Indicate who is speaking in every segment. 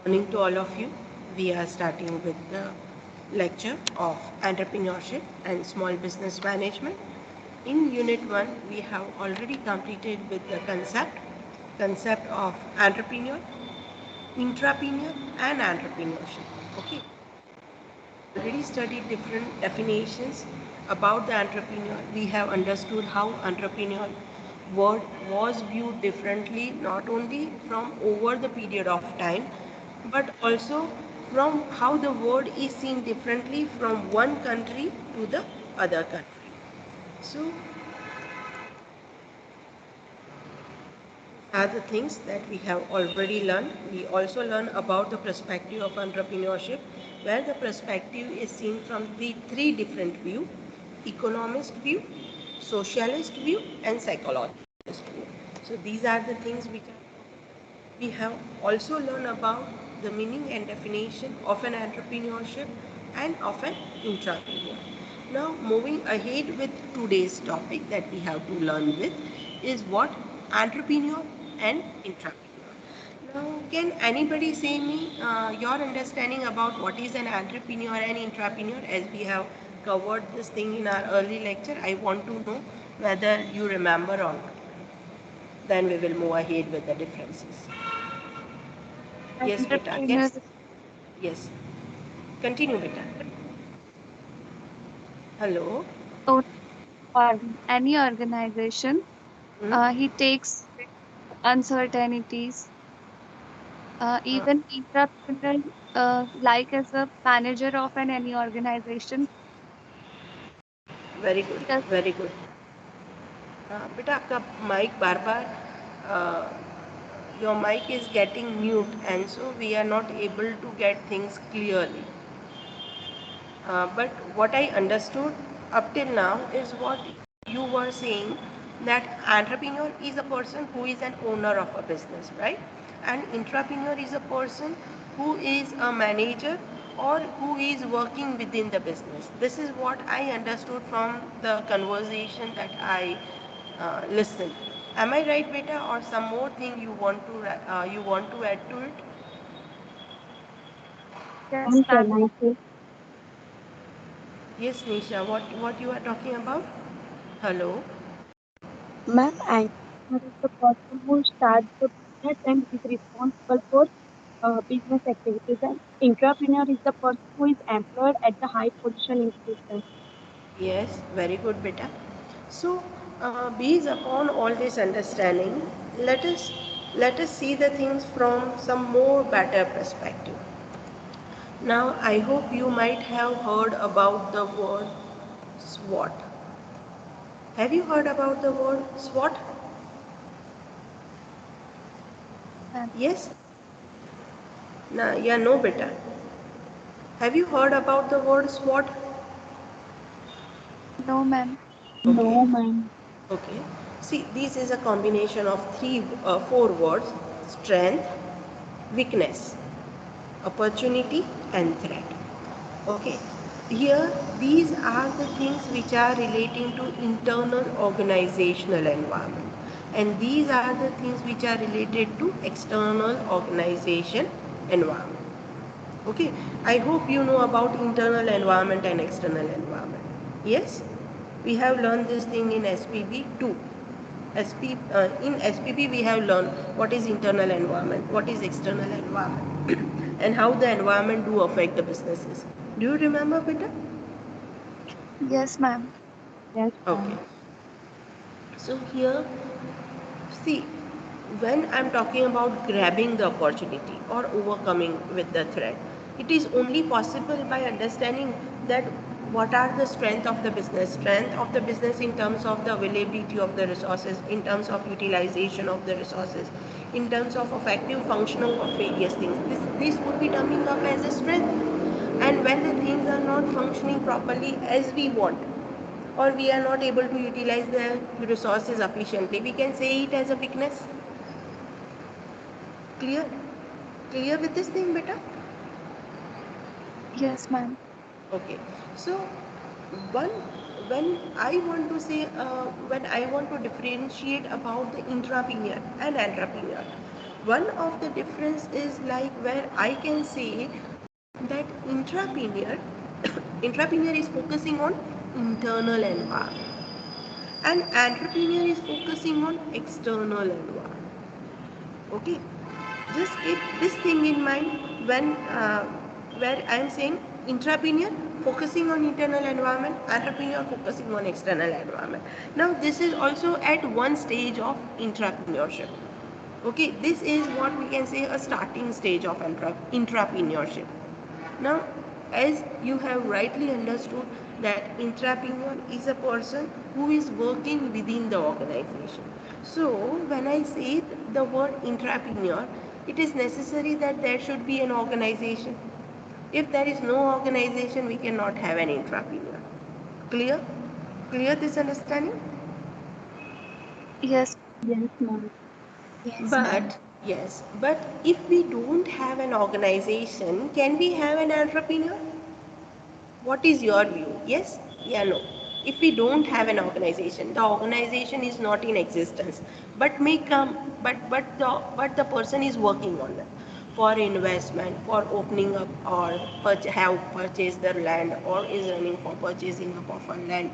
Speaker 1: Morning to all of you. We are starting with the lecture of entrepreneurship and small business management. In unit 1, we have already completed with the concept of entrepreneur, intrapreneur and entrepreneurship. Okay. Already studied different definitions about the entrepreneur. We have understood how entrepreneur word was viewed differently, not only from over the period of time, but also from how the word is seen differently from one country to the other country. So are the things that we have already learned. We also learn about the perspective of entrepreneurship, where the perspective is seen from the three different views: economist view, socialist view, and psychologist view. So these are the things which we have also learned about the meaning and definition of an entrepreneurship and of an intrapreneur. Now moving ahead with today's topic that we have to learn with is what entrepreneur and intrapreneur. Now can anybody say me your understanding about what is an entrepreneur and intrapreneur, as we have covered this thing in our early lecture? I want to know whether you remember or not. Then we will move ahead with the differences. Yes, beta.
Speaker 2: Entrepreneur,
Speaker 1: Yes. Yes. Continue, beta. Hello.
Speaker 2: or any organization,
Speaker 1: Hmm?
Speaker 2: he takes uncertainties.
Speaker 1: Uh,
Speaker 2: Even entrepreneur, like as a manager of any organization,
Speaker 1: very good.
Speaker 2: he does.
Speaker 1: Very good. बेटा आपका mic बार बार your mic is getting mute and so we are not able to get things clearly. But what I understood up till now is what you were saying, that entrepreneur is a person who is an owner of a business, right? And intrapreneur is a person who is a manager or who is working within the business. This is what I understood from the conversation that I listened. Am I right, beta, or some more thing you want to add to it?
Speaker 2: Yes, ma'am.
Speaker 1: Yes, Nisha. What you are talking about? Hello.
Speaker 3: Ma'am, entrepreneur is the person who starts the business and is responsible for business activities. And entrepreneur is the person who is employed at the high position in the business.
Speaker 1: Yes, very good, beta. So, based upon all this understanding, let us let us see the things from some more better perspective. Now, I hope you might have heard about the word SWOT. Have you heard about the word SWOT?
Speaker 2: Ma'am.
Speaker 1: Yes? No, yeah, no, beta. Have you heard about the word SWOT?
Speaker 2: No, ma'am.
Speaker 1: Okay.
Speaker 3: No, ma'am.
Speaker 1: Okay. See, this is a combination of four words: strength, weakness, opportunity, and threat. Okay. Here, these are the things which are relating to internal organizational environment, and these are the things which are related to external organization environment. Okay. I hope you know about internal environment and external environment. Yes. We have learned this thing in SPB too. In SPP we have learned what is internal environment, what is external environment, and how the environment do affect the businesses. Do you remember, Peter?
Speaker 2: Yes, ma'am.
Speaker 3: Yes,
Speaker 1: Okay.
Speaker 3: ma'am.
Speaker 1: So here, see, when I'm talking about grabbing the opportunity or overcoming with the threat, it is only possible by understanding that what are the strength of the business in terms of the availability of the resources, in terms of utilization of the resources, in terms of effective functioning of various things. This would be coming up as a strength. And when the things are not functioning properly as we want, or we are not able to utilize the resources efficiently, we can say it as a weakness. Clear? Clear with this thing, beta?
Speaker 2: Yes, ma'am.
Speaker 1: Okay. So one when I want to say when I want to differentiate about the intrapreneur and entrepreneur, One of the difference is like where I can say that intrapreneur is focusing on internal environment and entrepreneur is focusing on external environment. Okay, just keep this thing in mind when where I am saying intrapreneur focusing on internal environment, entrepreneur focusing on external environment. Now this is also at one stage of intrapreneurship. Okay, this is what we can say a starting stage of intrapreneurship. Now, as you have rightly understood that intrapreneur is a person who is working within the organization. So, when I say the word intrapreneur, it is necessary that there should be an organization. If there is no organization, we cannot have an intrapreneur. Clear? Clear this understanding?
Speaker 2: Yes,
Speaker 3: Yes, ma'am.
Speaker 2: yes, ma'am.
Speaker 1: But yes, but if we don't have an organization, can we have an entrepreneur? What is your view? Yes? Yeah, no. If we don't have an organization, the organization is not in existence, but may come, but the person is working on it for investment, for opening up or have purchased the land or is running for purchasing up of a land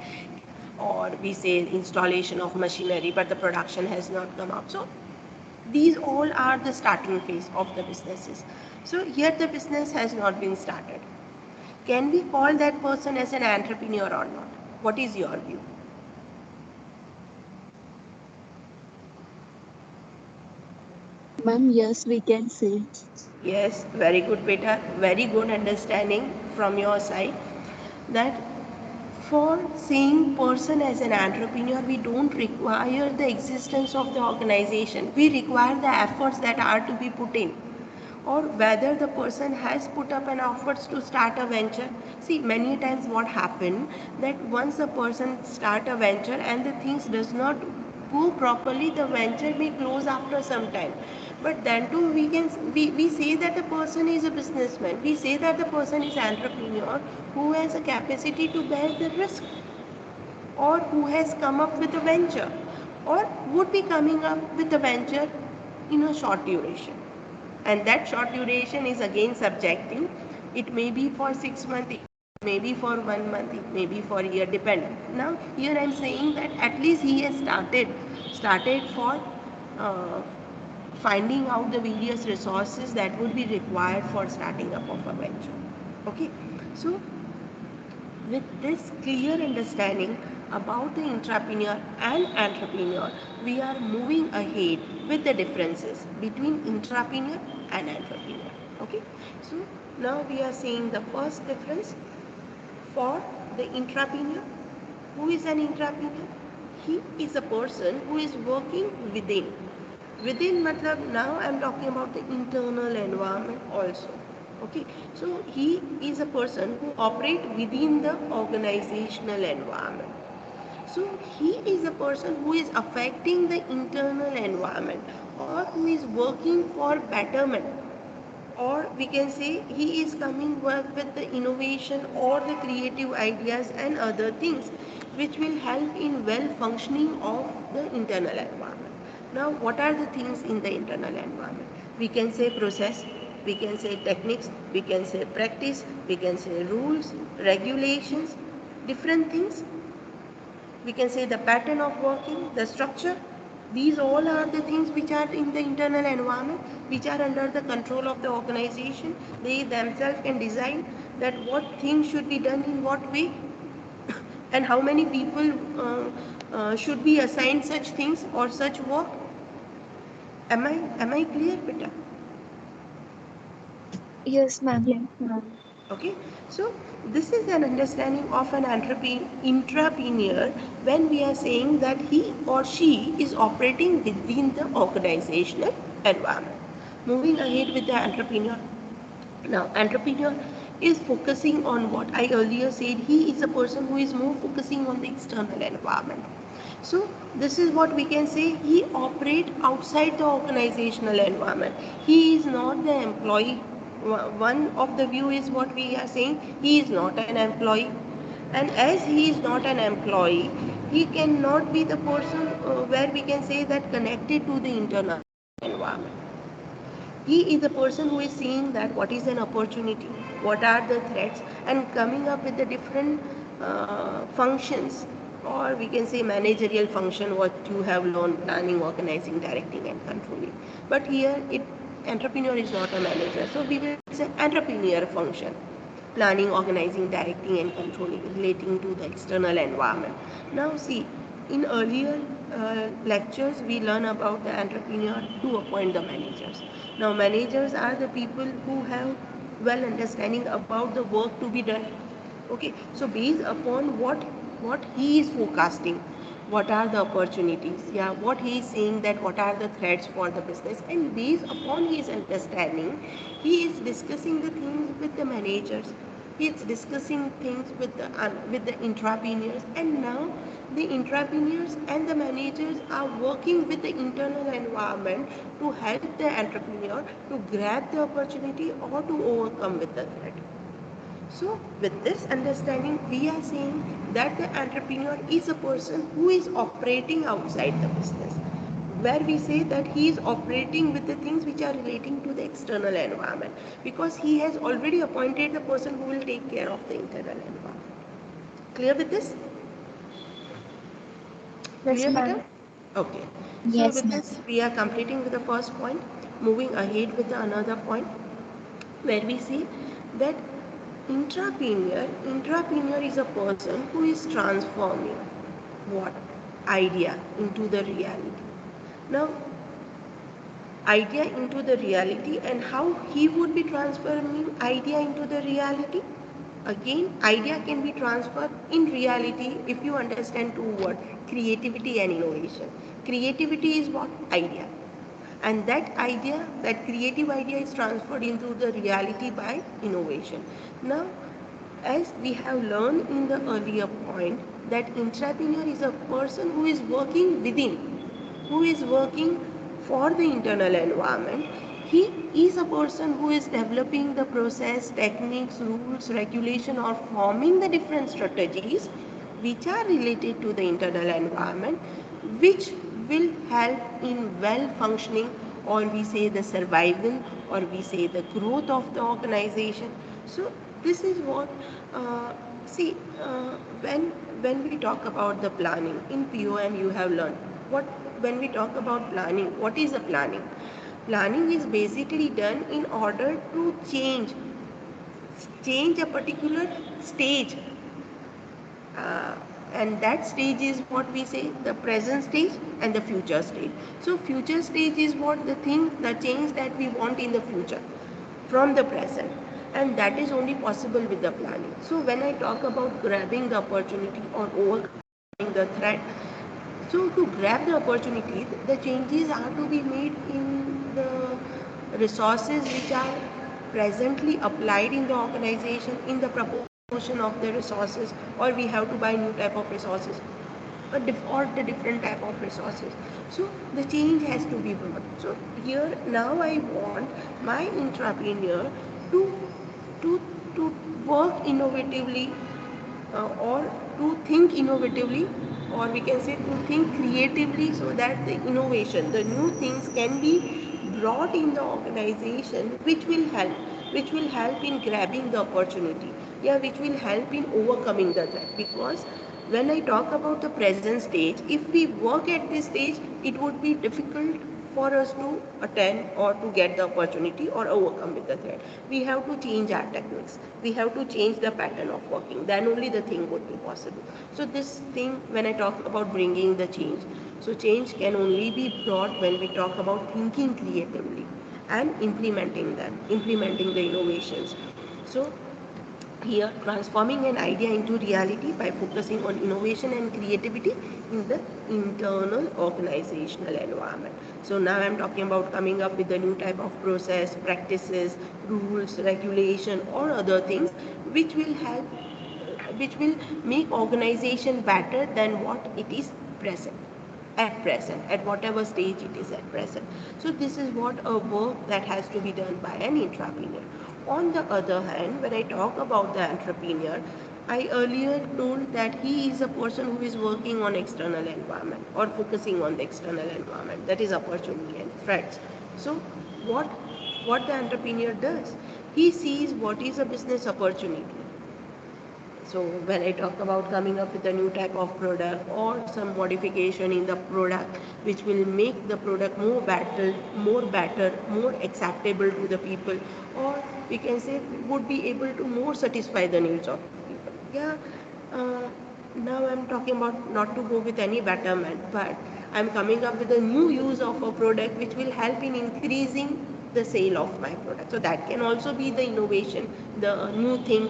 Speaker 1: or we say installation of machinery, but the production has not come up. So these all are the starting phase of the businesses. So here the business has not been started. Can we call that person as an entrepreneur or not? What is your view?
Speaker 3: Ma'am, yes, we can say.
Speaker 1: Yes, very good, beta. Very good understanding from your side that for saying person as an entrepreneur, we don't require the existence of the organization. We require the efforts that are to be put in. Or whether the person has put up an efforts to start a venture. See, many times what happen that once a person start a venture and the things does not go properly, the venture may close after some time. But then too we say that the person is a businessman. We say that the person is entrepreneur who has a capacity to bear the risk or who has come up with a venture or would be coming up with a venture in a short duration. And that short duration is again subjective. It may be for 6 months, it may be for 1 month, it may be for a year, depending. Now here I am saying that at least he has started for uh, finding out the various resources that would be required for starting up of a venture. Okay, so with this clear understanding about the intrapreneur and entrepreneur, we are moving ahead with the differences between intrapreneur and entrepreneur. Okay, so now we are seeing the first difference for the intrapreneur. Who is an intrapreneur? He is a person who is working within. Within matlab now I am talking about the internal environment also. Okay, so he is a person who operate within the organizational environment. So he is a person who is affecting the internal environment or who is working for betterment, or we can say he is coming work with the innovation or the creative ideas and other things which will help in well functioning of the internal environment. Now what are the things in the internal environment? We can say process, we can say techniques, we can say practice, we can say rules, regulations, different things. We can say the pattern of working, the structure. These all are the things which are in the internal environment, which are under the control of the organization. They themselves can decide that what things should be done in what way and how many people should be assigned such things or such work. Am I clear, beta?
Speaker 2: Yes, ma'am.
Speaker 3: Yes, ma'am.
Speaker 1: Okay, so this is an understanding of an intrapreneur when we are saying that he or she is operating within the organizational environment. Moving ahead with the entrepreneur. Now, entrepreneur is focusing on what I earlier said. He is a person who is more focusing on the external environment. So this is what we can say. He operates outside the organizational environment. He is not the employee. One of the view is what we are saying. He is not an employee, and as he is not an employee, he cannot be the person where we can say that connected to the internal environment. He is the person who is seeing that what is an opportunity, what are the threats, and coming up with the different functions, or we can say managerial function, what you have learned: planning, organizing, directing, and controlling. But here, entrepreneur is not a manager, so we will say entrepreneur function: planning, organizing, directing, and controlling, relating to the external environment. Now, see, in earlier lectures, we learn about the entrepreneur to appoint the managers. Now, managers are the people who have well understanding about the work to be done. Okay, so based upon what he is forecasting, what are the opportunities, yeah, what he is saying, that what are the threats for the business, and based upon his understanding, he is discussing the things with the managers, he is discussing things with the entrepreneurs, and now the entrepreneurs and the managers are working with the internal environment to help the entrepreneur to grab the opportunity or to overcome with the threat. So, with this understanding, we are saying that the entrepreneur is a person who is operating outside the business, where we say that he is operating with the things which are relating to the external environment, because he has already appointed the person who will take care of the internal environment. Clear with this?
Speaker 2: Yes,
Speaker 1: Clear,
Speaker 2: ma'am.
Speaker 1: better? Okay. So,
Speaker 4: Yes,
Speaker 1: with
Speaker 4: ma'am.
Speaker 1: this, we are completing with the first point, moving ahead with the another point, where we see that intrapreneur is a person who is transforming what idea into the reality. Now, idea into the reality, and how he would be transforming idea into the reality. Again, idea can be transferred in reality if you understand two words: creativity and innovation. Creativity is what? Idea. And that idea, that creative idea, is transferred into the reality by innovation. Now, as we have learned in the earlier point, that intrapreneur is a person who is working within, who is working for the internal environment. He is a person who is developing the process, techniques, rules, regulation, or forming the different strategies which are related to the internal environment, which will help in well functioning, or we say the survival, or we say the growth of the organization. So this is what see when we talk about the planning in POM, you have learned what. When we talk about planning, what is the planning? Planning is basically done in order to change a particular stage, uh, and that stage is what we say the present stage and the future stage. So future stage is what the change that we want in the future from the present, and that is only possible with the planning. So when I talk about grabbing the opportunity or overcoming the threat, so to grab the opportunity, the changes are to be made in the resources which are presently applied in the organization, in the proportion of the resources, or we have to buy new type of resources, or the different type of resources. So the change has to be brought. So here now I want my intrapreneur to to to work innovatively, or to think innovatively, or we can say to think creatively, so that the innovation, the new things can be brought in the organization, which will help in grabbing the opportunity, yeah, which will help in overcoming the threat. Because when I talk about the present stage, if we work at this stage, it would be difficult for us to attend or to get the opportunity or overcome with the threat. We have to change our techniques, we have to change the pattern of working, then only the thing would be possible. So this thing, when I talk about bringing the change, so change can only be brought when we talk about thinking creatively and implementing the innovations. So here, transforming an idea into reality by focusing on innovation and creativity in the internal organizational environment. So now I'm talking about coming up with a new type of process, practices, rules, regulation, or other things which will help, which will make organization better than what it is present at whatever stage it is at present. So this is what a work that has to be done by an entrepreneur. On the other hand, when I talk about the entrepreneur, I earlier told that he is a person who is working on external environment or focusing on the external environment, that is opportunity and threats. So what what the entrepreneur does, he sees what is a business opportunity. So when I talk about coming up with a new type of product or some modification in the product which will make the product more better, more acceptable to the people, or we can say would be able to more satisfy the needs of people. Yeah, uh, now I'm talking about not to go with any betterment, but I'm coming up with a new use of a product which will help in increasing the sale of my product. So that can also be the innovation, the new thing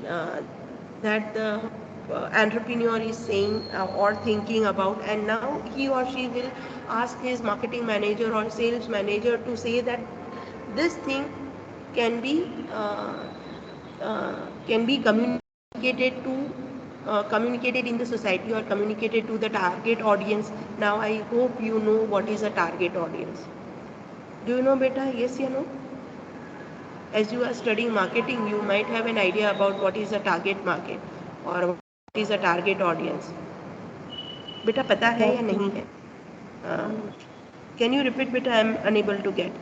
Speaker 1: uh, that the entrepreneur is saying or thinking about, and now he or she will ask his marketing manager or sales manager to say that this thing can be uh, communicated to communicated in the society or communicated to the target audience. Now I hope you know what is a target audience. Do you know, beta? Yes, you know. As you are studying marketing, you might have an idea about what is a target market or what is a target audience. बेटा पता है या
Speaker 3: Yes,
Speaker 1: नहीं है?
Speaker 3: ma'am.
Speaker 1: Can you repeat, बेटा? I am unable to get.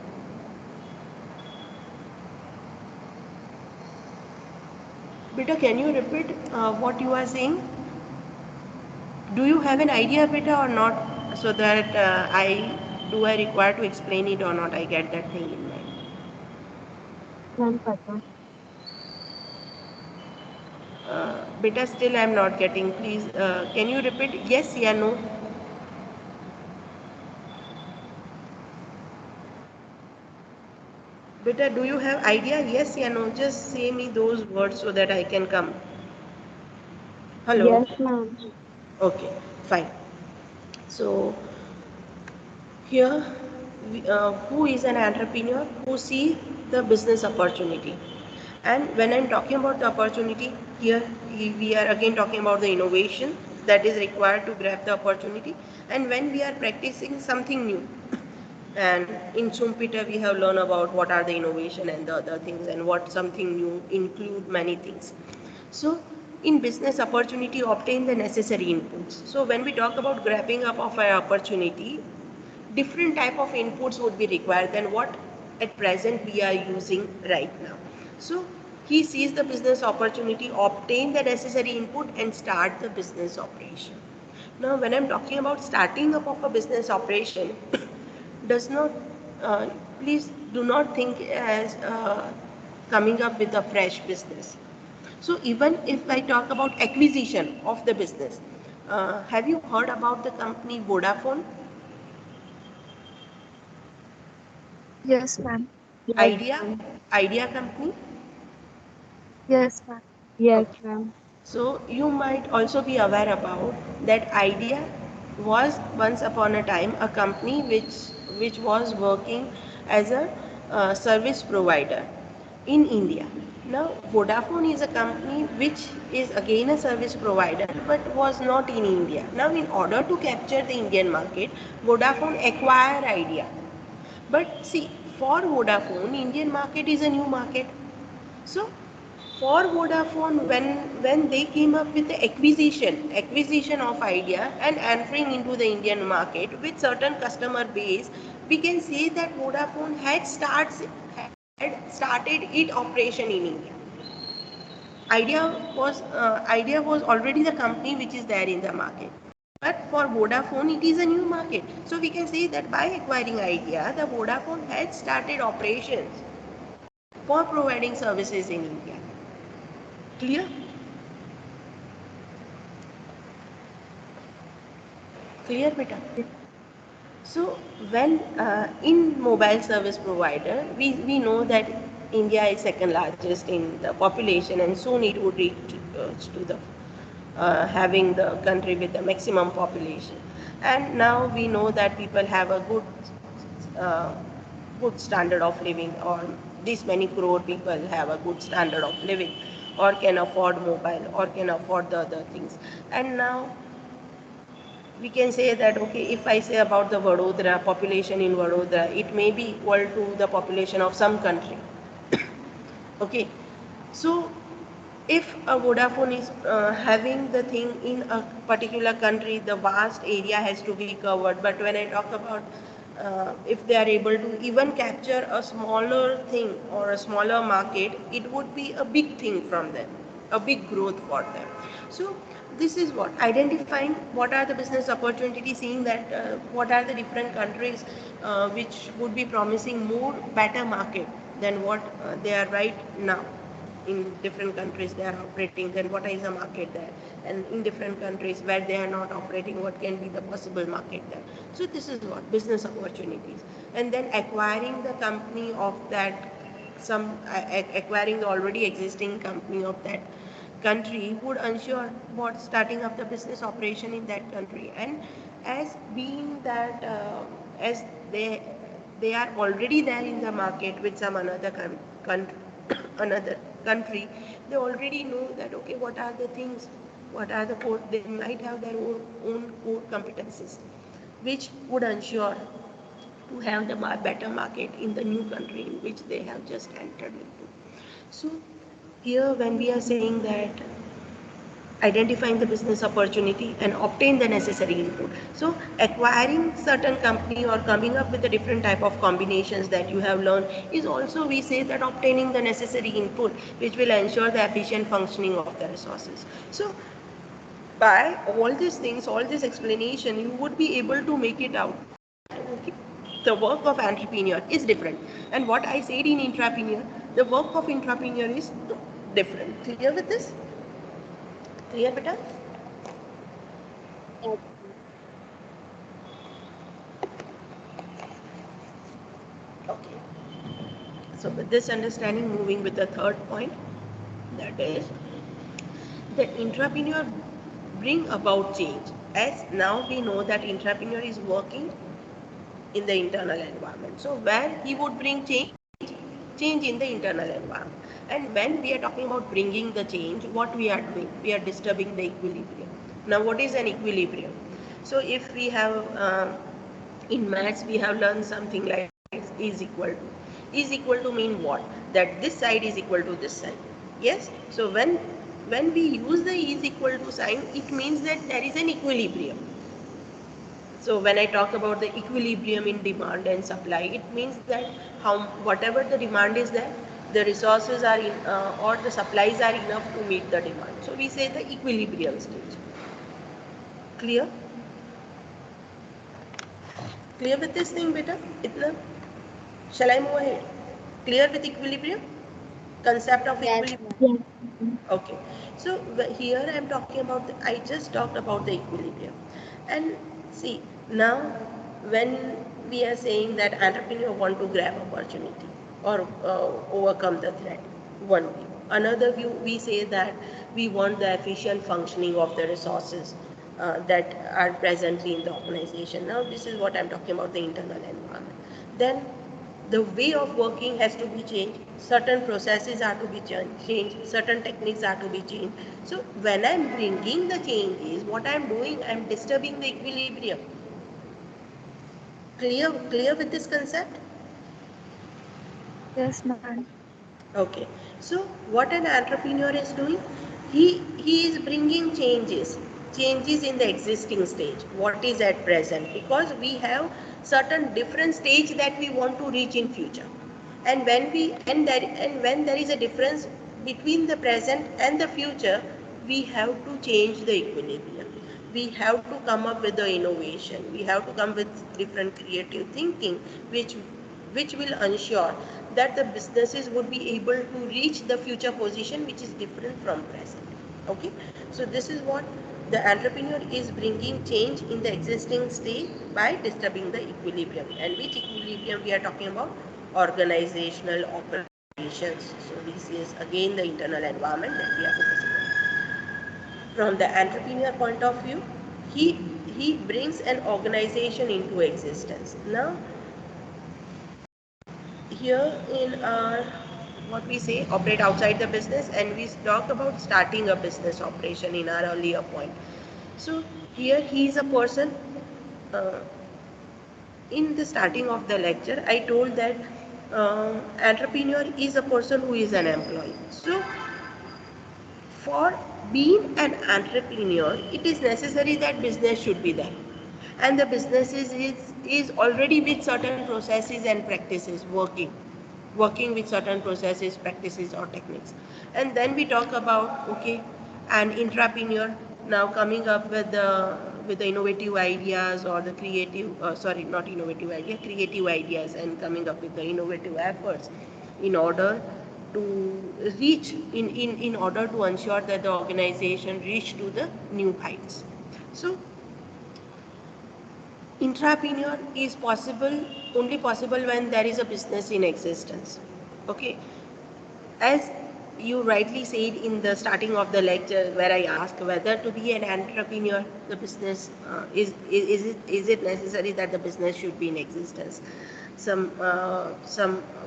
Speaker 1: बेटा, can you repeat what you are saying? Do you have an idea, beta, or not? So that I require to explain it or not? I get that thing in mind.
Speaker 3: Ma'am, pata.
Speaker 1: Beta, still I am not getting. Please, can you repeat? Yes, yeah, no. Beta, do you have idea? Yes, yeah, no. Just say me those words so that I can come. Hello.
Speaker 3: Yes, ma'am.
Speaker 1: Okay, fine. So here, who is an entrepreneur who see the business opportunity? And when I'm talking about the opportunity, here we are again talking about the innovation that is required to grab the opportunity. And when we are practicing something new, and in Sumpita we have learned about what are the innovation and the other things, and what something new include many things. So in business opportunity, obtain the necessary inputs. So when we talk about grabbing up of an opportunity, different type of inputs would be required than what at present we are using right now. So he sees the business opportunity, obtain the necessary input, and start the business operation. Now when I'm talking about starting up of a business operation, does not please do not think as coming up with a fresh business. So even if I talk about acquisition of the business, have you heard about the company Vodafone?
Speaker 2: Yes, ma'am.
Speaker 3: Yes,
Speaker 1: Idea?
Speaker 3: ma'am.
Speaker 1: Idea company?
Speaker 2: Yes, ma'am.
Speaker 3: Yes,
Speaker 1: Okay.
Speaker 3: ma'am.
Speaker 1: So you might also be aware about that Idea was once upon a time a company which was working as a service provider in India. Now Vodafone is a company which is again a service provider but was not in India. Now in order to capture the Indian market, Vodafone acquired Idea. But see, for Vodafone, Indian market is a new market. So for Vodafone, when they came up with the acquisition of Idea and entering into the Indian market with certain customer base, we can say that Vodafone had started its operation in India. Idea was already the company which is there in the market. But for Vodafone, it is a new market. So we can say that by acquiring Idea, the Vodafone had started operations for providing services in India. Clear? Clear, beta? So when in mobile service provider, we know that India is second largest in the population, and soon it would reach to the having the country with the maximum population. And now we know that people have a uh, good standard of living, or this many crore people have a good standard of living, or can afford mobile, or can afford the other things. And now we can say that, okay, if I say about the Vadodara population in Vadodara, it may be equal to the population of some country. Okay, so if a Vodafone is having the thing in a particular country, the vast area has to be covered. But when I talk about if they are able to even capture a smaller thing or a smaller market, it would be a big thing from them, a big growth for them. So this is what identifying what are the business opportunities, seeing that what are the different countries which would be promising more better market than what they are right now. In different countries they are operating, then what is the market there, and in different countries where they are not operating, what can be the possible market there. So this is what business opportunities. And then acquiring the company of that, acquiring the already existing company of that country would ensure what starting up the business operation in that country. And as being that as they are already there in the market with some another country, another country, they already know that okay, what are the things, what are the core, they might have their own core competencies, which would ensure to have the better market in the new country in which they have just entered into. So here when we are saying that identifying the business opportunity and obtain the necessary input. So acquiring certain company or coming up with the different type of combinations that you have learned is also, we say that obtaining the necessary input which will ensure the efficient functioning of the resources. So by all these things, all this explanation, you would be able to make it out that okay, the work of entrepreneur is different. And what I said in intrapreneur, the work of intrapreneur is different. Clear with this? Clear, beta?
Speaker 3: Yes.
Speaker 1: Okay. So with this understanding, moving with the third point, that is the intrapreneur bring about change. As now we know that intrapreneur is working in the internal environment. So where he would bring change in the internal environment. And when we are talking about bringing the change, what we are doing? We are disturbing the equilibrium. Now what is an equilibrium? So if we have in maths we have learned something like is equal to. Is equal to mean what? That this side is equal to this side. Yes. So when we use the is equal to sign, it means that there is an equilibrium. So when I talk about the equilibrium in demand and supply, it means that how whatever the demand is there, the resources are in or the supplies are enough to meet the demand. So we say the equilibrium stage. Clear? Clear with this thing, beta? Itna? Shall I move ahead? Clear with equilibrium? Concept of
Speaker 2: Yes,
Speaker 1: equilibrium?
Speaker 2: ma'am.
Speaker 3: Yes.
Speaker 1: Okay. So here I am talking about, I just talked about the equilibrium. And see, now when we are saying that entrepreneur want to grab opportunity or overcome the threat, one view. Another view, we say that we want the efficient functioning of the resources that are presently in the organization. Now this is what I'm talking about, the internal environment. Then the way of working has to be changed, certain processes are to be changed, certain techniques are to be changed. So when I'm bringing the changes, what I'm doing, I'm disturbing the equilibrium. Clear with this concept?
Speaker 2: Yes, ma'am.
Speaker 1: Okay. So what an entrepreneur is doing, he is bringing changes in the existing stage, what is at present, because we have certain different stage that we want to reach in future. And when there is a difference between the present and the future, we have to change the equilibrium. We have to come up with the innovation. We have to come with different creative thinking, which will ensure that the businesses would be able to reach the future position which is different from present. Okay, so this is what the entrepreneur is bringing change in the existing state by disturbing the equilibrium. And which equilibrium we are talking about? Organizational operations. So this is again the internal environment that we are focusing on. From the entrepreneur point of view, he he brings an organization into existence. Now here in our, what we say, operate outside the business, and we talk about starting a business operation in our earlier point. So here he is a person, uh, in the starting of the lecture I told that entrepreneur is a person who is an employee. So for being an entrepreneur, it is necessary that business should be there. and the business is already with certain processes and practices working with certain processes, practices or techniques. And then we talk about, okay, an intrapreneur now coming up with the innovative ideas or the creative, sorry, not innovative idea, creative ideas, and coming up with the innovative efforts in order to reach, in order to ensure that the organization reach to the new heights. So intrapreneur is possible, only possible when there is a business in existence. Okay, as you rightly said in the starting of the lecture, where I asked whether to be an entrepreneur, the business is it necessary that the business should be in existence? Some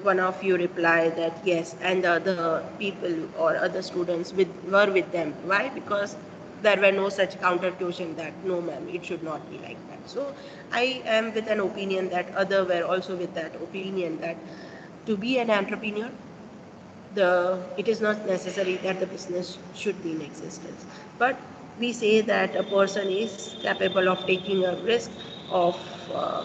Speaker 1: one of you replied that yes, and the other people or other students were with them. Why? Because there were no such counter question that no ma'am, it should not be like that. So I am with an opinion that other were also with that opinion that to be an entrepreneur, it is not necessary that the business should be in existence, but we say that a person is capable of taking a risk of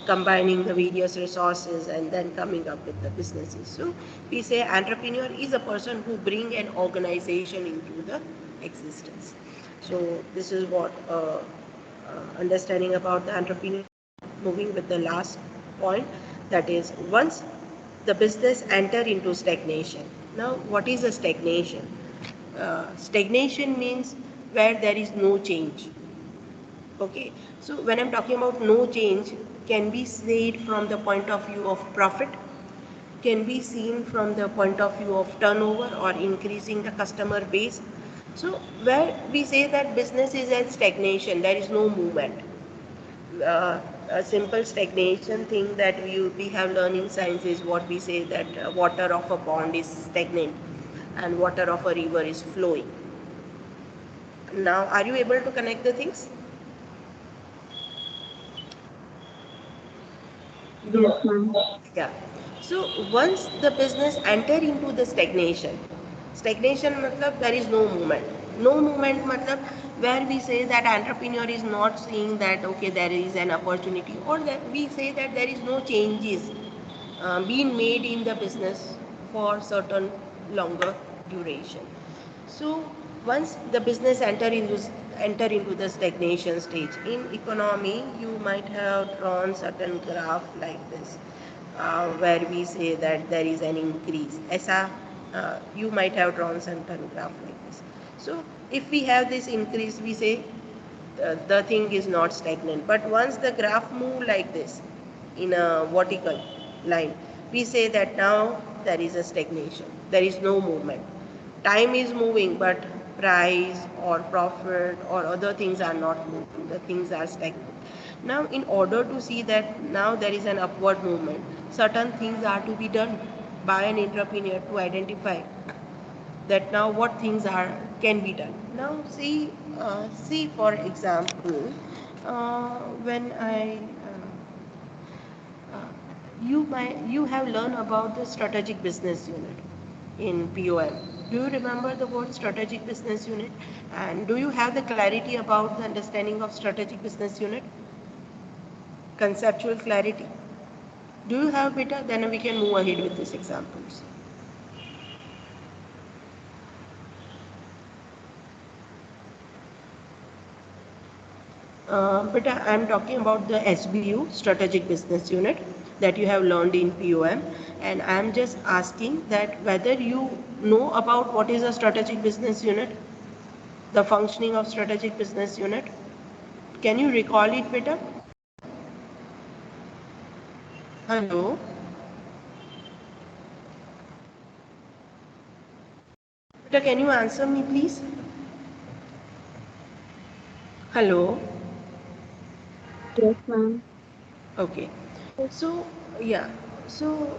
Speaker 1: combining the various resources and then coming up with the businesses. So we say entrepreneur is a person who bring an organization into the existence. So this is what understanding about the entrepreneur. Moving with the last point, that is, once the business enter into stagnation. Now what is a stagnation? Stagnation means where there is no change. Okay, so when I'm talking about no change, can be said from the point of view of profit, can be seen from the point of view of turnover or increasing the customer base. So where we say that business is at stagnation, there is no movement. A simple stagnation thing that we have learned in science is what we say that water of a pond is stagnant and water of a river is flowing. Now, are you able to connect the things?
Speaker 3: Yes, ma'am.
Speaker 1: Yeah. So once the business enter into the stagnation, stagnation matlab there is no movement. No movement matlab where we say that entrepreneur is not seeing that okay there is an opportunity, or that we say that there is no changes being made in the business for certain longer duration. So once the business enter into the stagnation stage in economy, you might have drawn certain graph like this, where we say that there is an increase. You might have drawn certain graph like this. So if we have this increase, we say the thing is not stagnant. But once the graph move like this in a vertical line, we say that now there is a stagnation. There is no movement. Time is moving, but price or profit or other things are not moving. The things are stagnant. Now, in order to see that now there is an upward movement, certain things are to be done by an entrepreneur to identify that now what things are can be done. Now see for example, when I uh, you have learned about the strategic business unit in POM. Do you remember the word strategic business unit? And do you have the clarity about the understanding of strategic business unit? Conceptual clarity? Do you have better? Then we can move ahead with these examples. But I'm talking about the SBU, Strategic Business Unit, that you have learned in POM. And I'm just asking that whether you know about what is a Strategic Business Unit, the functioning of Strategic Business Unit. Can you recall it better? Hello? Peter, can you answer me, please? Hello?
Speaker 3: Yes, ma'am.
Speaker 1: Okay. So, yeah. So,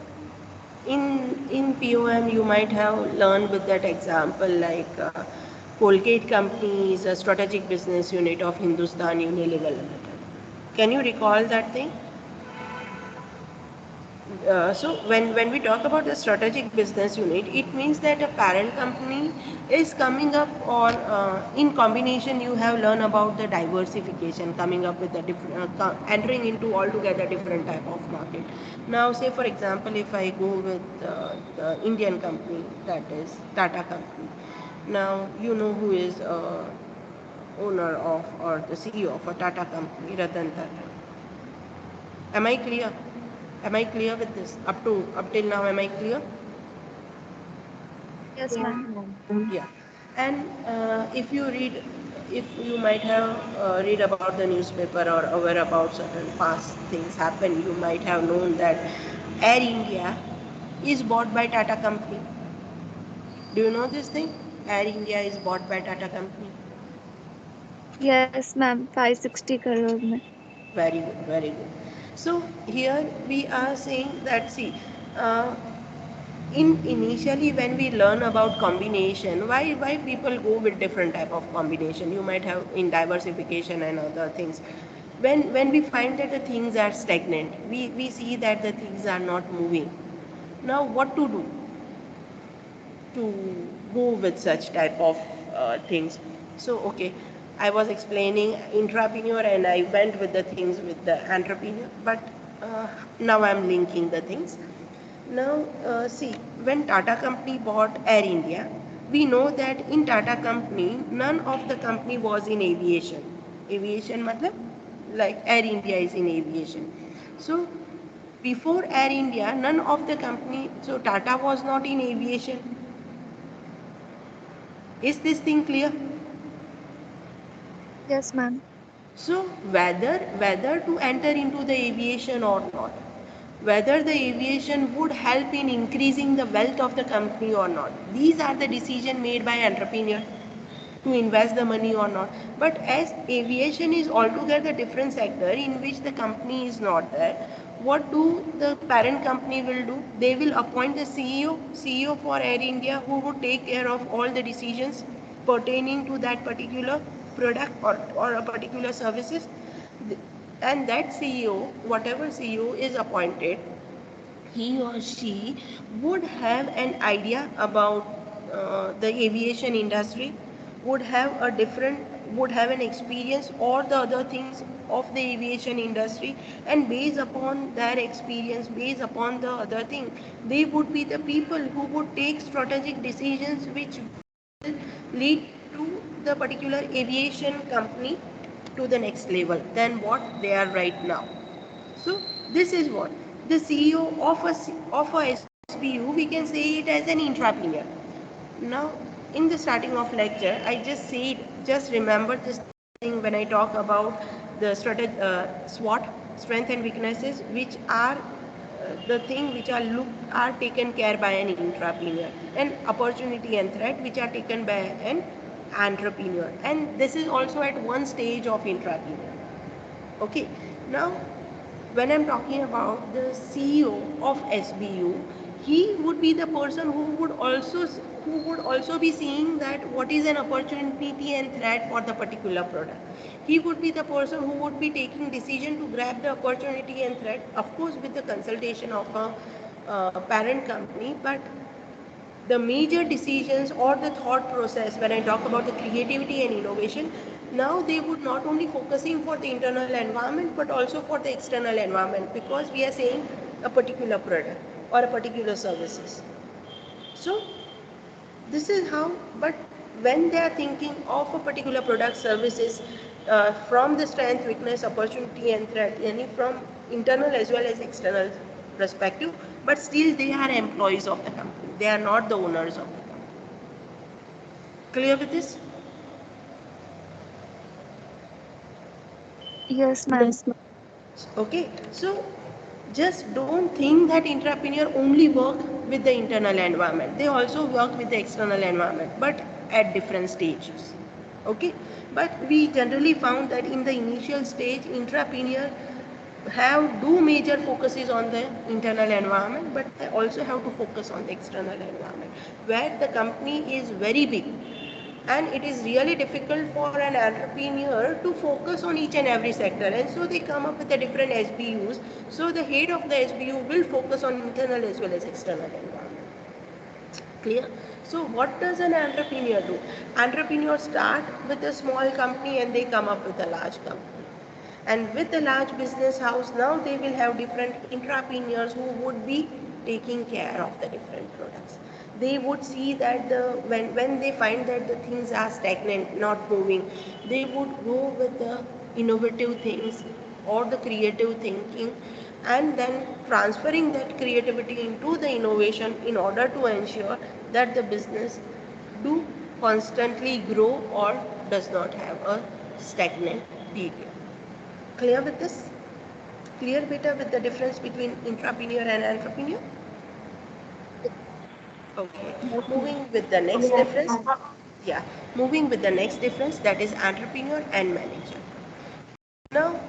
Speaker 1: in POM you might have learned with that example like Colgate company is a strategic business unit of Hindustan Unilever Limited. Can you recall that thing? So when we talk about the strategic business unit, it means that a parent company is coming up, or in combination you have learned about the diversification, coming up with the different, entering into altogether different type of market. Now, say for example, if I go with the Indian company, that is Tata company. Now you know who is owner of, or the CEO of a Tata company, Ratan Tata. Am I clear? Am I clear with this? Up till now, am I clear?
Speaker 2: Yes,
Speaker 3: Yes,
Speaker 2: ma'am.
Speaker 3: ma'am.
Speaker 1: Yeah. And if you read, if you might have read about the newspaper or aware about certain past things happen, you might have known that Air India is bought by Tata company. Do you know this thing? Air India is bought by Tata company.
Speaker 2: Yes, ma'am. 560 crore mein.
Speaker 1: Very good, very good. So here we are saying that, see, uh, in initially when we learn about combination, why people go with different type of combination, you might have in diversification and other things. When we find that the things are stagnant, we see that the things are not moving. Now what to do to go with such type of things? So okay, I was explaining intrapreneur and I went with the things with the entrepreneur, but now I'm linking the things. Now, see, when Tata company bought Air India, we know that in Tata company, none of the company was in aviation. Aviation, matlab, like Air India is in aviation. So, before Air India, none of the company, so Tata was not in aviation. Is this thing clear?
Speaker 2: Yes, ma'am.
Speaker 1: So whether to enter into the aviation or not, whether the aviation would help in increasing the wealth of the company or not, these are the decision made by entrepreneur to invest the money or not. But as aviation is altogether different sector in which the company is not there, what do the parent company will do? They will appoint the CEO for Air India, who would take care of all the decisions pertaining to that particular product, or a particular services. And that CEO, whatever CEO is appointed, he or she would have an idea about the aviation industry, would have a different, would have an experience or the other things of the aviation industry, and based upon their experience, based upon the other thing, they would be the people who would take strategic decisions which will lead to the particular aviation company to the next level than what they are right now. So this is what the CEO of a SBU, we can say it as an intrapreneur. Now, in the starting of lecture, I just said, just remember this thing when I talk about the SWOT, strength and weaknesses, which are the thing which are taken care by an intrapreneur, and opportunity and threat which are taken by an entrepreneur, and this is also at one stage of intrapreneur. Okay, now when I'm talking about the CEO of SBU, he would be the person who would also be seeing that what is an opportunity and threat for the particular product. He would be the person who would be taking decision to grab the opportunity and threat, of course with the consultation of a parent company, but the major decisions or the thought process, when I talk about the creativity and innovation, now they would not only focusing for the internal environment but also for the external environment, because we are saying a particular product or a particular services. So this is how. But when they are thinking of a particular product services, from the strength, weakness, opportunity and threat, any from internal as well as external perspective, but still they are employees of the company, they are not the owners of the company. Clear with this?
Speaker 2: Yes, ma'am.
Speaker 3: Yes, ma'am.
Speaker 1: Okay, so just don't think that entrepreneur only work with the internal environment. They also work with the external environment, but at different stages. Okay, but we generally found that in the initial stage, entrepreneur have do major focuses on the internal environment, but they also have to focus on the external environment, where the company is very big. and it is really difficult for an entrepreneur to focus on each and every sector, and so they come up with the different SBUs. So the head of the SBU will focus on internal as well as external environment. Clear? So what does an entrepreneur do? Entrepreneurs start with a small company and they come up with a large company. And with a large business house, now they will have different intrapreneurs who would be taking care of the different products. They would see that when they find that the things are stagnant, not moving, they would go with the innovative things or the creative thinking, and then transferring that creativity into the innovation in order to ensure that the business do constantly grow or does not have a stagnant period. Clear with this? Clear better with the difference between intrapreneur and entrepreneur? Okay.
Speaker 3: Yes, ma'am.
Speaker 1: Moving with the next difference. Yeah. Moving with the next difference, that is entrepreneur and manager. Now,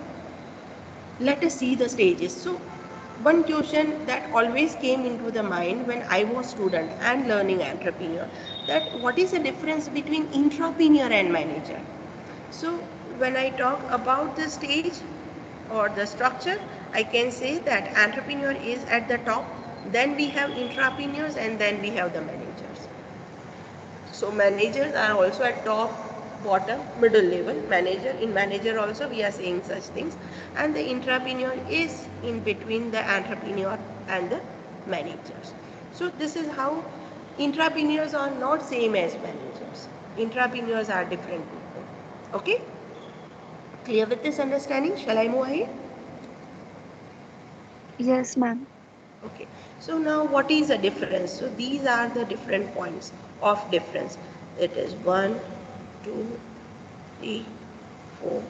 Speaker 1: let us see the stages. So, one question that always came into the mind when I was student and learning entrepreneur, that what is the difference between intrapreneur and manager? So when I talk about the stage or the structure, I can say that entrepreneur is at the top, then we have intrapreneurs, and then we have the managers. So managers are also at top, bottom, middle level. Manager, in manager also we are saying such things, and the intrapreneur is in between the entrepreneur and the managers. So this is how intrapreneurs are not same as managers. Intrapreneurs are different people. Okay? Clear with this understanding? Shall I move ahead?
Speaker 2: Yes, ma'am.
Speaker 1: Okay. So now what is the difference? So these are the different points of difference. It is 1, 2, 3, 4,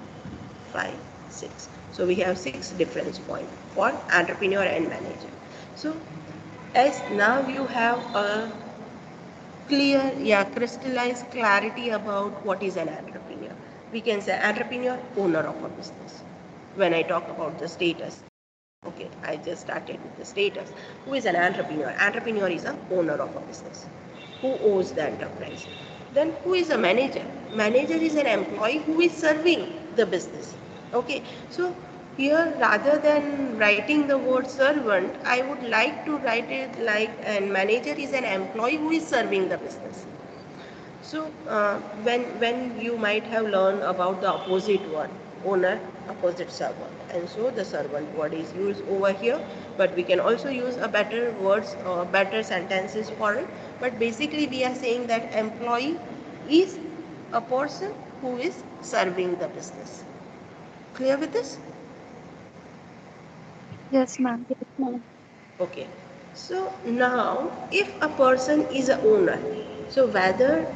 Speaker 1: 5, 6. So we have 6 difference points for entrepreneur and manager. So as now you have a clear, yeah, crystallized clarity about what is an entrepreneur. We can say entrepreneur, owner of a business. When I talk about the status, okay, I just started with the status. Who is an entrepreneur? Entrepreneur is a owner of a business who owns the enterprise. Then who is a manager? Manager is an employee who is serving the business. Okay, so here rather than writing the word servant, I would like to write it like a manager is an employee who is serving the business. So when you might have learned about the opposite word, owner, opposite servant, and so the servant word is used over here, but we can also use a better words or better sentences for it. But basically, we are saying that employee is a person who is serving the business. Clear with this?
Speaker 2: Yes, ma'am.
Speaker 3: Yes, ma'am.
Speaker 1: Okay. So now, if a person is a owner, so whether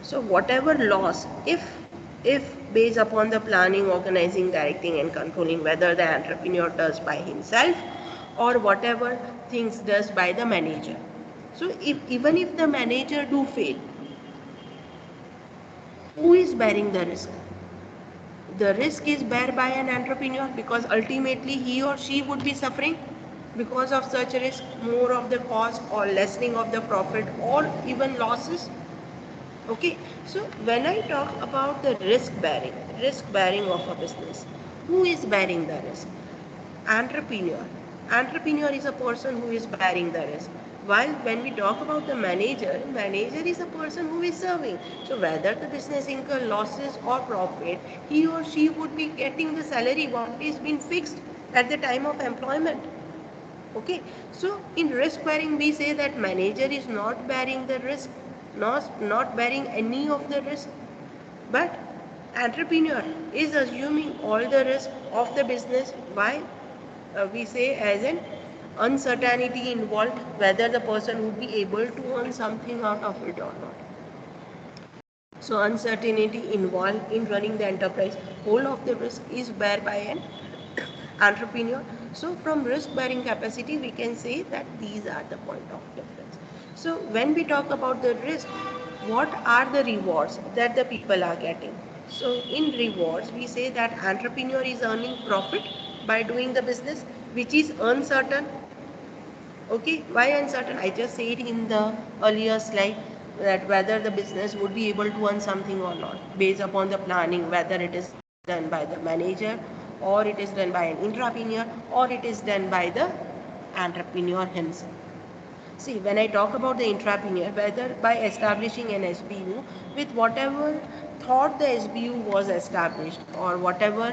Speaker 1: so whatever loss, if based upon the planning, organizing, directing, and controlling, whether the entrepreneur does by himself or whatever things does by the manager. So if even if the manager do fail, who is bearing the risk? The risk is bear by an entrepreneur because ultimately he or she would be suffering because of such risk, more of the cost or lessening of the profit or even losses. Okay, so when I talk about the risk bearing of a business, who is bearing the risk? Entrepreneur. Entrepreneur is a person who is bearing the risk. While when we talk about the manager, manager is a person who is serving. So whether the business incur losses or profit, he or she would be getting the salary what is been fixed at the time of employment. Okay, so in risk bearing, we say that manager is not bearing the risk, not bearing any of the risk, but entrepreneur is assuming all the risk of the business. Why? We say as an uncertainty involved whether the person would be able to earn something out of it or not. So uncertainty involved in running the enterprise. Whole of the risk is bear by an entrepreneur. So from risk bearing capacity, we can say that these are the point of difference. So when we talk about the risk, what are the rewards that the people are getting? So in rewards, we say that entrepreneur is earning profit by doing the business, which is uncertain. Okay, why uncertain? I just said in the earlier slide that whether the business would be able to earn something or not, based upon the planning, whether it is done by the manager, or it is done by an intrapreneur, or it is done by the entrepreneur himself. See, when I talk about the intrapreneur, whether by establishing an SBU with whatever thought the SBU was established, or whatever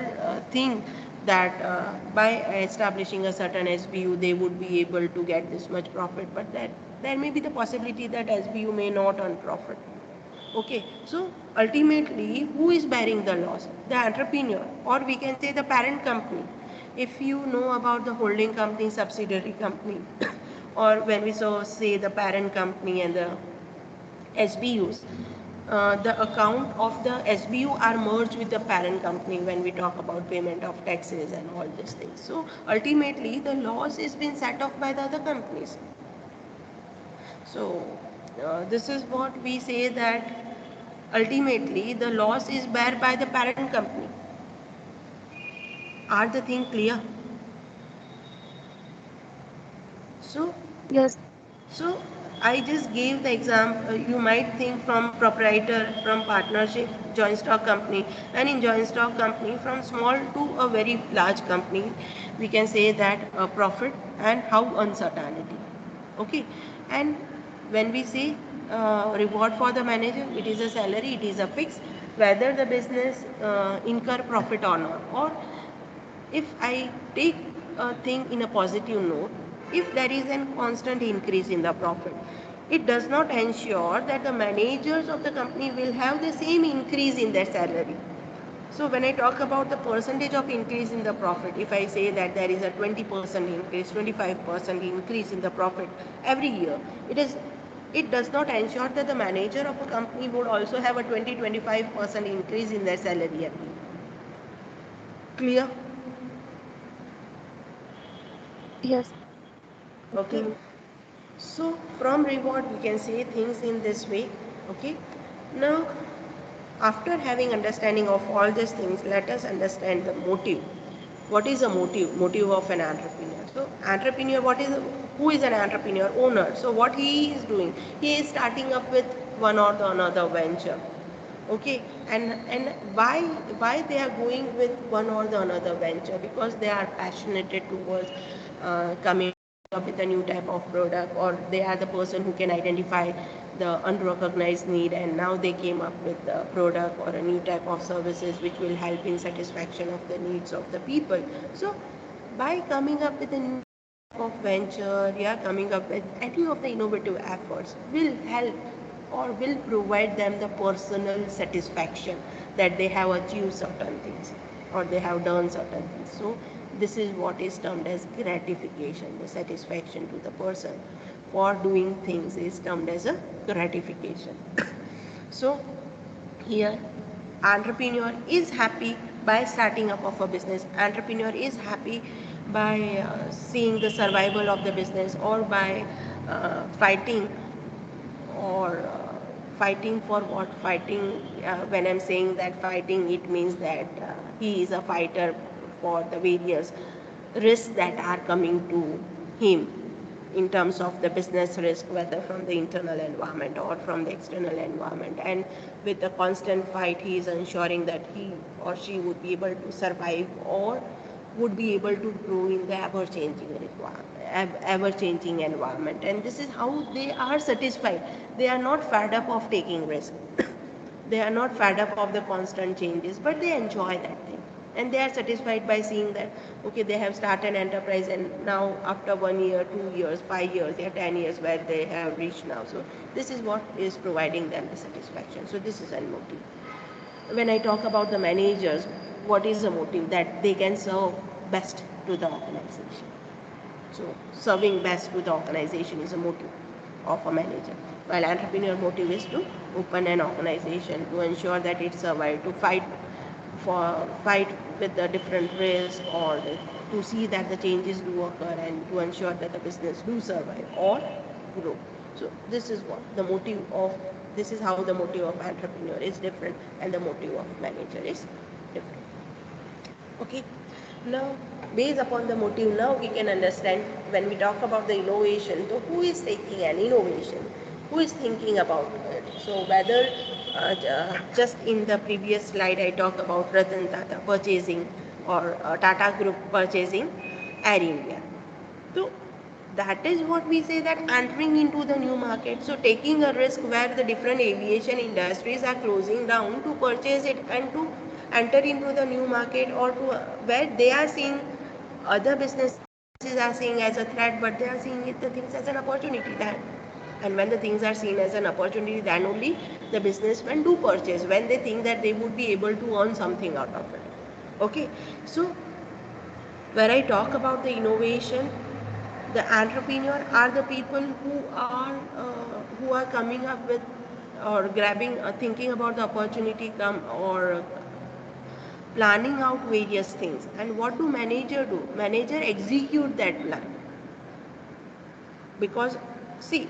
Speaker 1: thing that by establishing a certain SBU they would be able to get this much profit, but that there may be the possibility that SBU may not earn profit. Okay, so ultimately, who is bearing the loss? The entrepreneur, or we can say the parent company. If you know about the holding company, subsidiary company, or when we say the parent company and the SBUs, the account of the SBU are merged with the parent company when we talk about payment of taxes and all these things. So ultimately, the loss is being set off by the other companies. So this is what we say, that ultimately the loss is bear by the parent company. Are the thing clear? So
Speaker 2: Yes.
Speaker 1: So I just gave the example. You might think from proprietor, from partnership, joint stock company, and in joint stock company, from small to a very large company, we can say that profit and how uncertainty. Okay, and when we say reward for the manager, it is a salary, it is a fix, whether the business incur profit or not, or if I take a thing in a positive note, if there is a constant increase in the profit, it does not ensure that the managers of the company will have the same increase in their salary. So when I talk about the percentage of increase in the profit, if I say that there is a 20% increase, 25% increase in the profit every year, it does not ensure that the manager of a company would also have a 20-25% increase in their salary every year. Clear?
Speaker 2: Yes.
Speaker 1: Okay. So from reward we can say things in this way. Okay. Now after having understanding of all these things, let us understand the motive. What is the motive? Motive of an entrepreneur. So entrepreneur, who is an entrepreneur? Owner. So what he is doing? He is starting up with one or the another venture. Okay, and why they are going with one or the another venture? Because they are passionate towards coming up with a new type of product, or they are the person who can identify the unrecognized need, and now they came up with the product or a new type of services which will help in satisfaction of the needs of the people. So by coming up with a new of venture, yeah, coming up with any of the innovative efforts will help or will provide them the personal satisfaction that they have achieved certain things or they have done certain things. So this is what is termed as gratification. The satisfaction to the person for doing things is termed as a gratification. So here entrepreneur is happy by starting up of a business. Entrepreneur is happy by seeing the survival of the business, or by fighting, or fighting for what? Fighting, when I'm saying that fighting, it means that he is a fighter for the various risks that are coming to him in terms of the business risk, whether from the internal environment or from the external environment. And with the constant fight, he is ensuring that he or she would be able to survive, or would be able to grow in the ever-changing requirement, ever-changing environment. And this is how they are satisfied. They are not fed up of taking risk. They are not fed up of the constant changes, but they enjoy that thing. And they are satisfied by seeing that, okay, they have started an enterprise, and now after 1 year, 2 years, 5 years, they are 10 years where they have reached now. So this is what is providing them the satisfaction. So this is a motive. When I talk about the managers, what is the motive? That they can serve best to the organization. So serving best to the organization is a motive of a manager. While entrepreneur motive is to open an organization, to ensure that it survives, to fight with the different risks, or to see that the changes do occur, and to ensure that the business do survive or grow. So this is what the motive of, this is how the motive of entrepreneur is different, and the motive of manager is different. Okay. Now, based upon the motive, now we can understand when we talk about the innovation. So, who is taking an innovation? who is thinking about it. So whether just in the previous slide I talked about Ratan Tata purchasing or Tata Group purchasing Air India. So that is what we say, that entering into the new market. So taking a risk where the different aviation industries are closing down to purchase it and to enter into the new market, or to where they are seeing other businesses are seeing as a threat, but they are seeing it, the things as an opportunity. That, and when the things are seen as an opportunity, then only the businessmen do purchase, when they think that they would be able to earn something out of it. Okay, so where I talk about the innovation, the entrepreneur are the people who are coming up with or grabbing, thinking about the opportunity come, or planning out various things. And what do manager do? Manager execute that plan. Because see,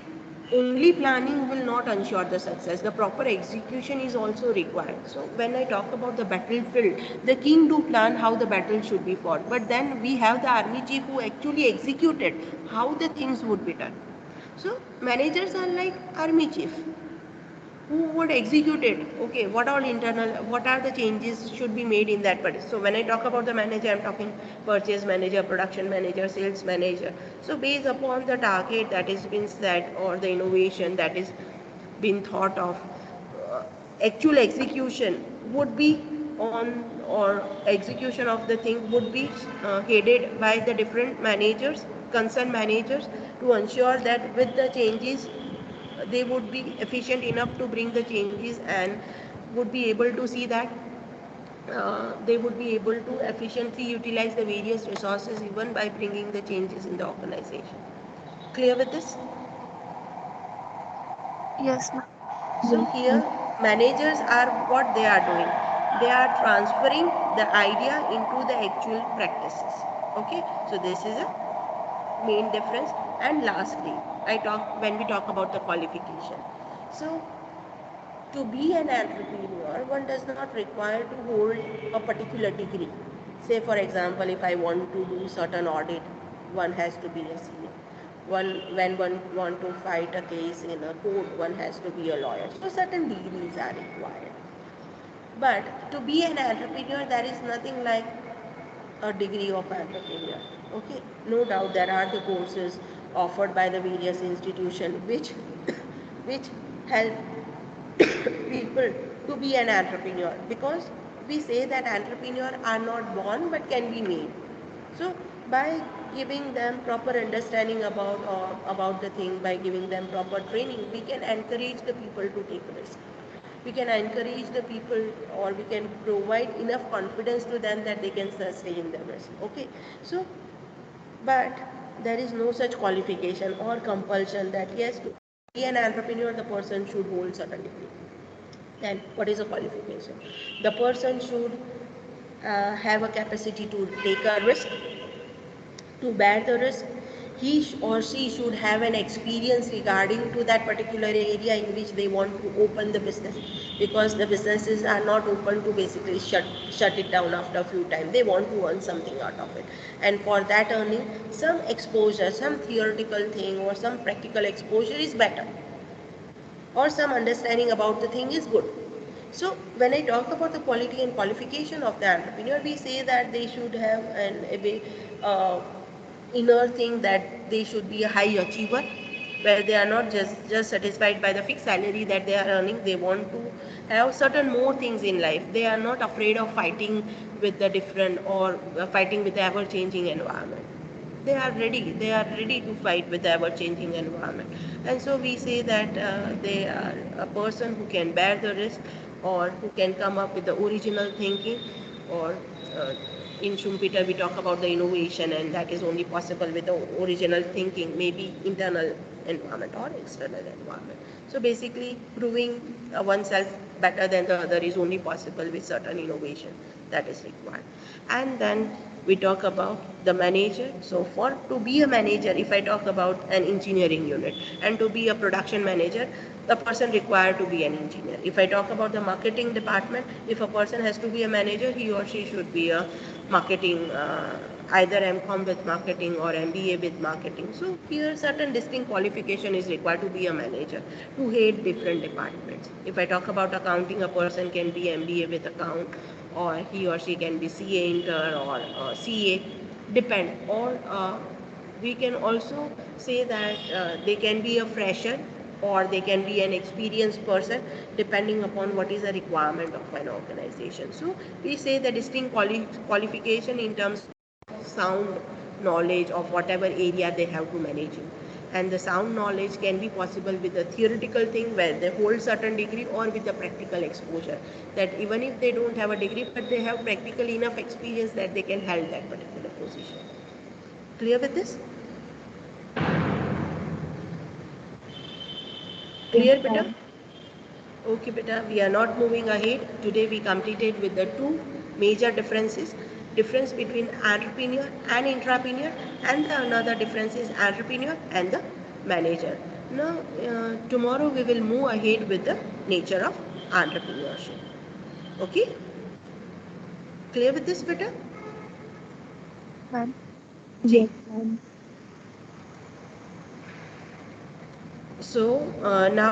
Speaker 1: only planning will not ensure the success, the proper execution is also required. So when I talk about the battlefield, the king do plan how the battle should be fought, but then we have the army chief who actually executed how the things would be done. So managers are like army chief who would execute it. Okay, what all internal, what are the changes should be made in that part. So when I talk about the manager, I'm talking purchase manager, production manager, sales manager. So based upon the target that is been set or the innovation that is been thought of, uh, actual execution would be on, or execution of the thing would be headed by the different managers, concerned managers, to ensure that with the changes they would be efficient enough to bring the changes, and would be able to see that they would be able to efficiently utilize the various resources even by bringing the changes in the organization. Clear with this?
Speaker 2: Yes, ma'am.
Speaker 1: So here managers are what they are doing, they are transferring the idea into the actual practices. Okay, so this is a main difference. And lastly, I talk when we talk about the qualification. So to be an entrepreneur, one does not require to hold a particular degree. Say, for example, if I want to do certain audit, one has to be a CA. When one want to fight a case in a court, one has to be a lawyer. So certain degrees are required. But to be an entrepreneur, there is nothing like a degree of entrepreneur. Okay, no doubt there are the courses offered by the various institutions which help people to be an entrepreneur, because we say that entrepreneurs are not born but can be made. So by giving them proper understanding about the thing, by giving them proper training, we can encourage the people to take risk. We can encourage the people, or we can provide enough confidence to them that they can sustain the risk. Okay, so but there is no such qualification or compulsion that yes, to be an entrepreneur the person should hold certain degree. Then what is a qualification? The person should have a capacity to take a risk, to bear the risk. He or she should have an experience regarding to that particular area in which they want to open the business, because the businesses are not open to basically shut it down after a few times. They want to earn something out of it, and for that earning, some exposure, some theoretical thing or some practical exposure is better, or some understanding about the thing is good. So when I talk about the quality and qualification of the entrepreneur, we say that they should have uh, inner thing, that they should be a high achiever, where they are not just satisfied by the fixed salary that they are earning. They want to have certain more things in life. They are not afraid of fighting with the different, or fighting with the ever changing environment. They are ready to fight with the ever changing environment. And so we say that they are a person who can bear the risk, or who can come up with the original thinking, or uh, in Schumpeter we talk about the innovation, and that is only possible with the original thinking, maybe internal environment or external environment. So basically proving oneself better than the other is only possible with certain innovation that is required. And then we talk about the manager. So for to be a manager, if I talk about an engineering unit, and to be a production manager, the person required to be an engineer. If I talk about the marketing department, if a person has to be a manager, he or she should be a marketing either MCOM with marketing or MBA with marketing. So here certain distinct qualification is required to be a manager, to head different departments. If I talk about accounting, a person can be MBA with account, or he or she can be CA inter or CA, depend. Or we can also say that they can be a fresher or they can be an experienced person depending upon what is the requirement of an organization. So we say the distinct qualification in terms of sound knowledge of whatever area they have to manage in. And the sound knowledge can be possible with a theoretical thing where they hold certain degree, or with a practical exposure, that even if they don't have a degree but they have practical enough experience that they can hold that particular position. Clear with this?
Speaker 3: Yes,
Speaker 1: Clear, beta?
Speaker 3: ma'am.
Speaker 1: Okay, beta, we are not moving ahead. Today we completed with the two major differences. Difference between entrepreneur and intrapreneur, and the another difference is entrepreneur and the manager. Now, tomorrow we will move ahead with the nature of entrepreneurship. Okay? Clear with this, beta?
Speaker 2: ma'am.
Speaker 1: Ji.
Speaker 3: Yes, ma'am.
Speaker 1: So, now